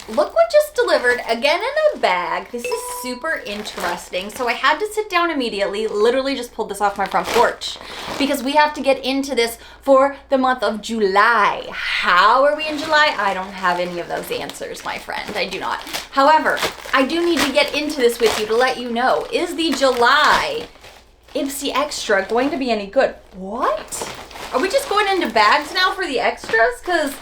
look what just delivered, again in a bag. This is super interesting. So I had to sit down immediately, literally just pulled this off my front porch because we have to get into this for the month of July. How are we in July? I don't have any of those answers, my friend. I do not. However, I do need to get into this with you to let you know, is the July IPSY Extra going to be any good? What? Are we just going into bags now for the extras? Because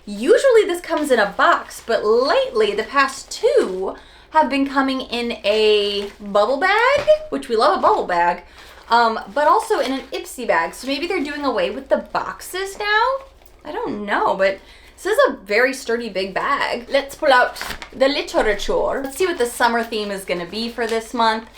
usually this comes in a box, but lately the past two have been coming in a bubble bag, which we love a bubble bag, but also in an IPSY bag. So maybe they're doing away with the boxes now? I don't know, but this is a very sturdy big bag. Let's pull out the literature. Let's see what the summer theme is gonna be for this month.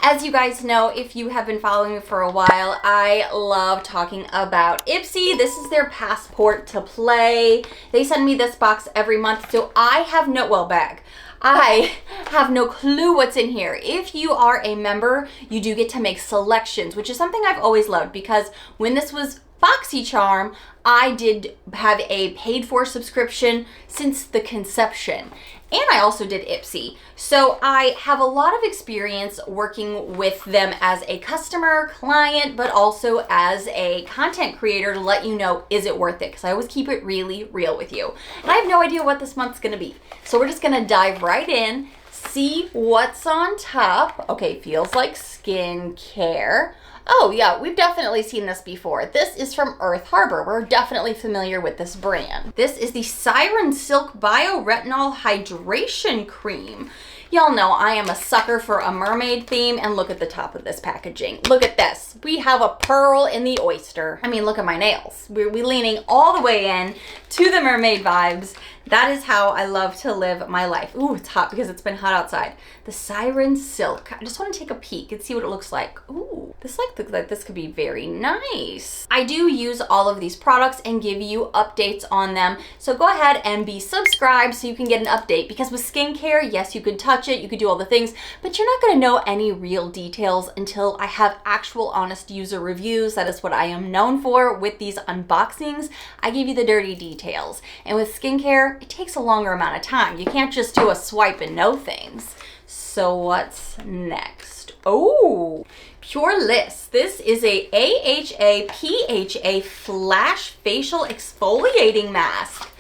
As you guys know, if you have been following me for a while, I love talking about IPSY. This is their passport to play. They send me this box every month, so I have no, well, bag. I have no clue what's in here. If you are a member, you do get to make selections, which is something I've always loved because when this was BoxyCharm, I did have a paid for subscription since the conception. And I also did IPSY. So I have a lot of experience working with them as a customer, client, but also as a content creator to let you know, is it worth it? Because I always keep it really real with you. And I have no idea what this month's gonna be. So we're just gonna dive right in, see what's on top. Okay, feels like skincare. Oh yeah, we've definitely seen this before. This is from Earth Harbor. We're definitely familiar with this brand. This is the Siren Silk Bio Retinol Hydration Cream. Y'all know I am a sucker for a mermaid theme, and look at the top of this packaging. Look at this. We have a pearl in the oyster. I mean, look at my nails. We're leaning all the way in to the mermaid vibes. That is how I love to live my life. Ooh, it's hot because it's been hot outside. The Siren Silk. I just want to take a peek and see what it looks like. Ooh, this looks like this could be very nice. I do use all of these products and give you updates on them. So go ahead and be subscribed so you can get an update, because with skincare, yes, you could touch it, you could do all the things, but you're not going to know any real details until I have actual honest user reviews. That is what I am known for with these unboxings. I give you the dirty details. And with skincare, it takes a longer amount of time. You can't just do a swipe and know things. So what's next? Oh, Purlisse. This is a AHA PHA Flash Facial Exfoliating Mask.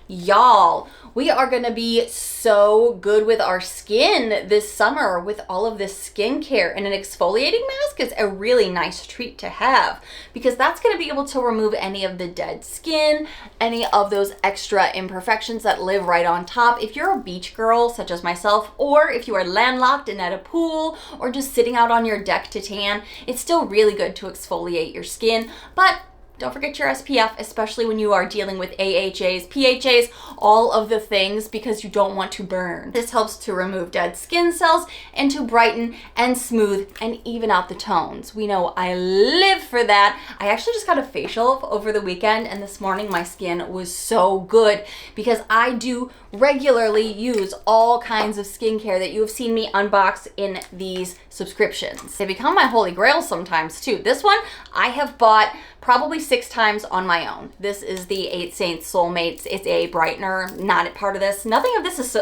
Y'all, we are gonna be so good with our skin this summer with all of this skincare, and an exfoliating mask is a really nice treat to have because that's gonna be able to remove any of the dead skin, any of those extra imperfections that live right on top. If you're a beach girl such as myself, or if you are landlocked and at a pool, or just sitting out on your deck to tan, it's still really good to exfoliate your skin. But don't forget your SPF, especially when you are dealing with AHAs, PHAs, all of the things, because you don't want to burn. This helps to remove dead skin cells and to brighten and smooth and even out the tones. We know I live for that. I actually just got a facial over the weekend, and this morning my skin was so good because I do regularly use all kinds of skincare that you have seen me unbox in these subscriptions. They become my holy grail sometimes too. This one I have bought probably 6 times on my own. This is the 8 Saints Soulmates. It's a brightener, not a part of this. Nothing of this is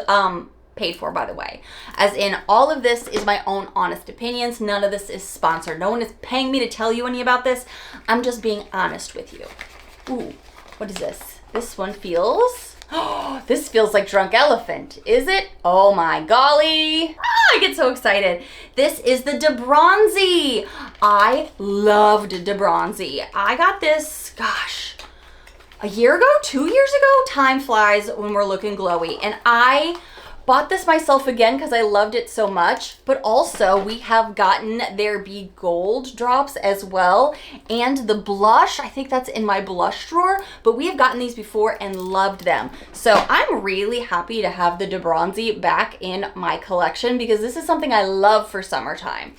paid for, by the way. As in, all of this is my own honest opinions. None of this is sponsored. No one is paying me to tell you any about this. I'm just being honest with you. Ooh, what is this? This one feels... Oh, this feels like Drunk Elephant. Is it? Oh my golly. I get so excited. This is the De Bronzy. I loved De Bronzy. I got this, gosh, a year ago, 2 years ago? Time flies when we're looking glowy. And I bought this myself again because I loved it so much, but also we have gotten their Be Gold drops as well, and the blush, I think that's in my blush drawer, but we have gotten these before and loved them. So I'm really happy to have the De Bronzy back in my collection because this is something I love for summertime.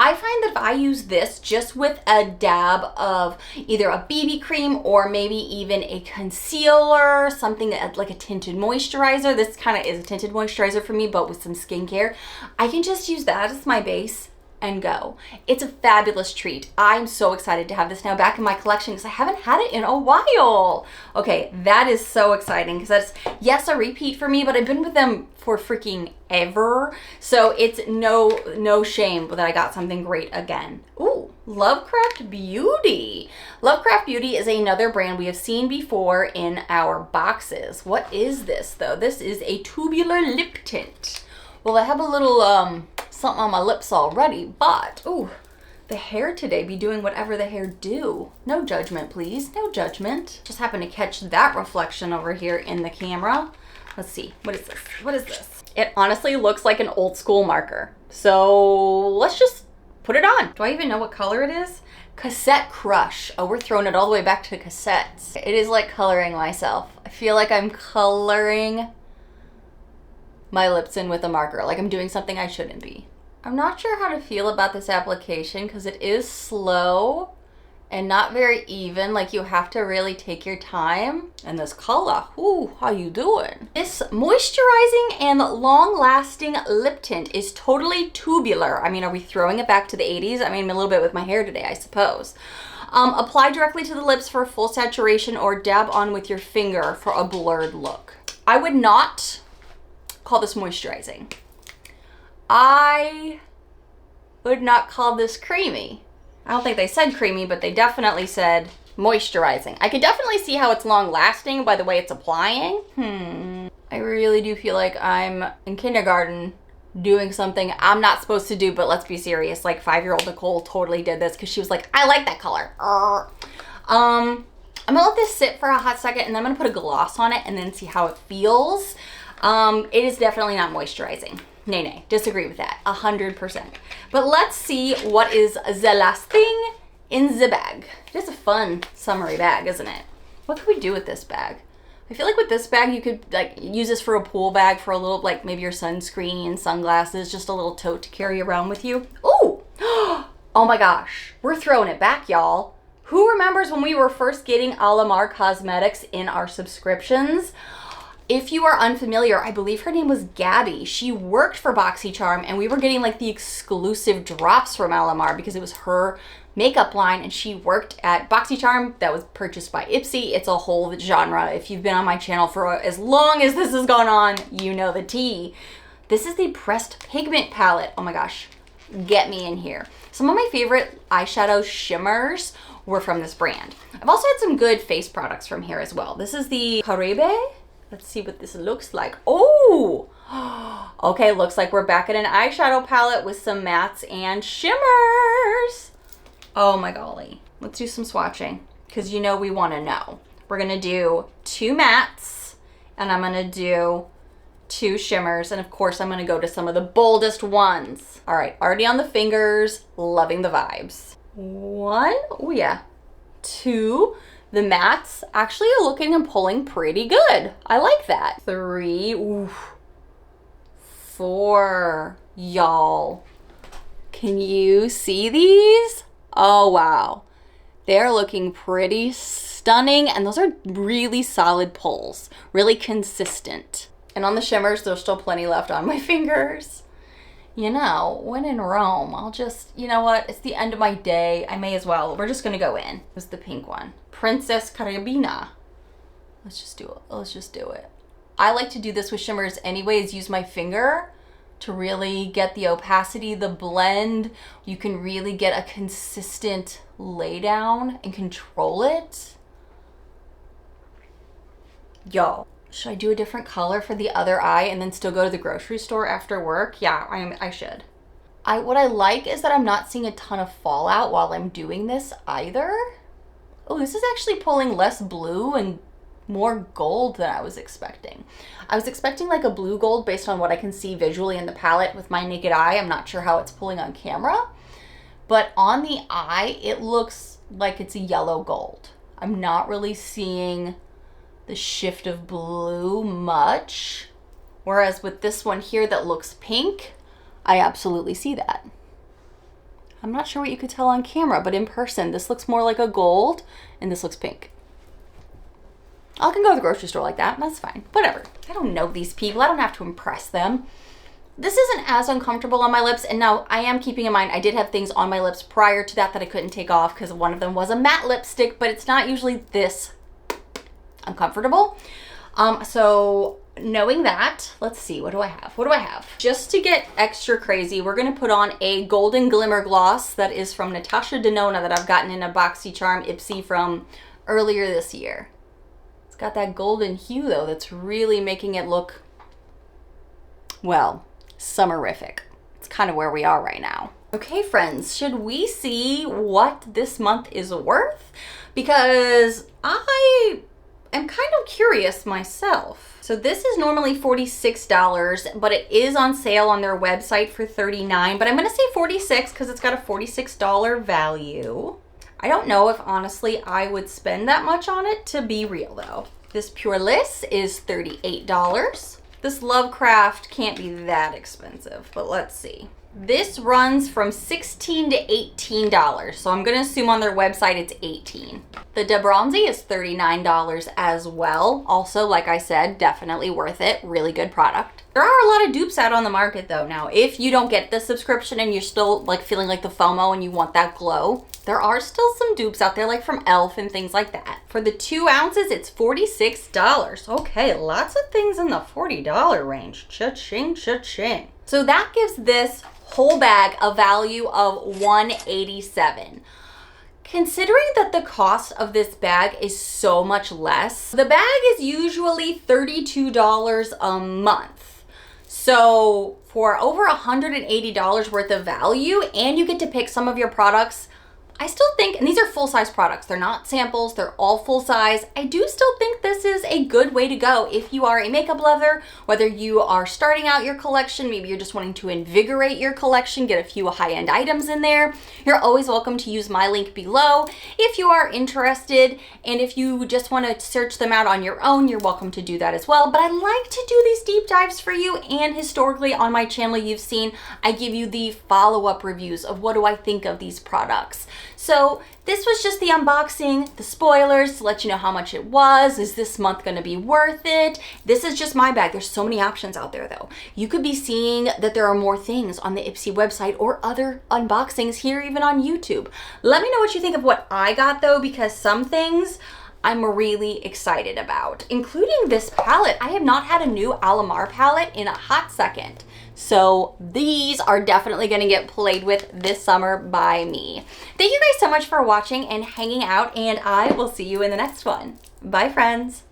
I find that if I use this just with a dab of either a BB cream or maybe even a concealer, something that, like a tinted moisturizer, this kind of is a tinted moisturizer for me, but with some skincare, I can just use that as my base and go. It's a fabulous treat. I'm so excited to have this now back in my collection because I haven't had it in a while. Okay, that is so exciting because that's, yes, a repeat for me, but I've been with them for freaking ever. So it's no shame that I got something great again. Ooh, Lovecraft Beauty. Lovecraft Beauty is another brand we have seen before in our boxes. What is this though? This is a tubular lip tint. Well, I have a little something on my lips already, but ooh, the hair today be doing whatever the hair do. No judgment, please. No judgment. Just happened to catch that reflection over here in the camera. Let's see. What is this? What is this? It honestly looks like an old school marker. So let's just put it on. Do I even know what color it is? Cassette Crush. Oh, we're throwing it all the way back to cassettes. It is like coloring myself. I feel like I'm coloring my lips in with a marker, like I'm doing something I shouldn't be. I'm not sure how to feel about this application because it is slow and not very even. Like you have to really take your time. And this color, ooh, how you doing? This moisturizing and long-lasting lip tint is totally tubular. I mean, are we throwing it back to the 80s? I mean, a little bit with my hair today, I suppose. Apply directly to the lips for full saturation or dab on with your finger for a blurred look. I would not call this moisturizing. I would not call this creamy. I don't think they said creamy, but they definitely said moisturizing. I could definitely see how it's long lasting by the way it's applying. I really do feel like I'm in kindergarten doing something I'm not supposed to do, but let's be serious. Like 5-year-old Nicole totally did this because she was like, I like that color. I'm gonna let this sit for a hot second and then I'm gonna put a gloss on it and then see how it feels. It is definitely not moisturizing. Nay, disagree with that, 100%. But let's see what is the last thing in the bag. It is a fun summery bag, isn't it? What could we do with this bag? I feel like with this bag, you could like use this for a pool bag for a little, like maybe your sunscreen, sunglasses, just a little tote to carry around with you. Ooh, oh my gosh, we're throwing it back, y'all. Who remembers when we were first getting Alamar Cosmetics in our subscriptions? If you are unfamiliar, I believe her name was Gabby. She worked for BoxyCharm and we were getting like the exclusive drops from Alamar because it was her makeup line and she worked at BoxyCharm that was purchased by IPSY. It's a whole genre. If you've been on my channel for as long as this has gone on, you know the tea. This is the Pressed Pigment palette. Oh my gosh, get me in here. Some of my favorite eyeshadow shimmers were from this brand. I've also had some good face products from here as well. This is the Caribe. Let's see what this looks like. Oh, okay, looks like we're back at an eyeshadow palette with some mattes and shimmers. Oh my golly. Let's do some swatching because you know we want to know. We're going to do 2 mattes and I'm going to do 2 shimmers. And of course, I'm going to go to some of the boldest ones. All right, already on the fingers, loving the vibes. 1, oh yeah, 2. The mattes actually are looking and pulling pretty good. I like that. 3, ooh, 4, y'all. Can you see these? Oh, wow. They're looking pretty stunning and those are really solid pulls, really consistent. And on the shimmers, there's still plenty left on my fingers. You know, when in Rome, I'll just, you know what? It's the end of my day. I may as well. We're just gonna go in. It was the pink one. Princess Carabina. Let's just do it. Let's just do it. I like to do this with shimmers anyways. Use my finger to really get the opacity, the blend. You can really get a consistent lay down and control it. Yo. Should I do a different color for the other eye and then still go to the grocery store after work? Yeah, I should. What I like is that I'm not seeing a ton of fallout while I'm doing this either. Oh, this is actually pulling less blue and more gold than I was expecting. I was expecting like a blue gold based on what I can see visually in the palette with my naked eye. I'm not sure how it's pulling on camera, but on the eye, it looks like it's a yellow gold. I'm not really seeing the shift of blue much. Whereas with this one here that looks pink, I absolutely see that. I'm not sure what you could tell on camera, but in person, this looks more like a gold and this looks pink. I can go to the grocery store like that, that's fine. Whatever. I don't know these people. I don't have to impress them. This isn't as uncomfortable on my lips, and now I am keeping in mind I did have things on my lips prior to that I couldn't take off because one of them was a matte lipstick, but it's not usually this uncomfortable. So knowing that, let's see, what do I have? What do I have? Just to get extra crazy, we're gonna put on a Golden Glimmer Gloss that is from Natasha Denona that I've gotten in a BoxyCharm IPSY from earlier this year. It's got that golden hue though that's really making it look, well, summerific. It's kind of where we are right now. Okay, friends, should we see what this month is worth? Because I am kind of curious myself. So this is normally $46, but it is on sale on their website for $39, but I'm gonna say $46 because it's got a $46 value. I don't know if honestly I would spend that much on it, to be real though. This Purlisse is $38. This Lovecraft can't be that expensive, but let's see. This runs from $16 to $18, so I'm gonna assume on their website it's $18. The De Bronzy is $39 as well. Also, like I said, definitely worth it. Really good product. There are a lot of dupes out on the market though now. If you don't get the subscription and you're still like feeling like the FOMO and you want that glow, there are still some dupes out there like from e.l.f. and things like that. For the 2 ounces, it's $46. Okay, lots of things in the $40 range. Cha-ching, cha-ching. So that gives this whole bag a value of $187. Considering that the cost of this bag is so much less, the bag is usually $32 a month. So for over $180 worth of value, and you get to pick some of your products, I still think, and these are full-size products, they're not samples, they're all full-size. I do still think this is a good way to go if you are a makeup lover, whether you are starting out your collection, maybe you're just wanting to invigorate your collection, get a few high-end items in there. You're always welcome to use my link below if you are interested, and if you just want to search them out on your own, you're welcome to do that as well. But I like to do these deep dives for you, and historically on my channel you've seen I give you the follow-up reviews of what do I think of these products. So this was just the unboxing, the spoilers to let you know how much it was. Is this month gonna be worth it? This is just my bag. There's so many options out there though. You could be seeing that there are more things on the IPSY website or other unboxings here even on YouTube. Let me know what you think of what I got though, because some things I'm really excited about, including this palette. I have not had a new Alamar palette in a hot second. So these are definitely gonna get played with this summer by me. Thank you guys so much for watching and hanging out, and I will see you in the next one. Bye, friends.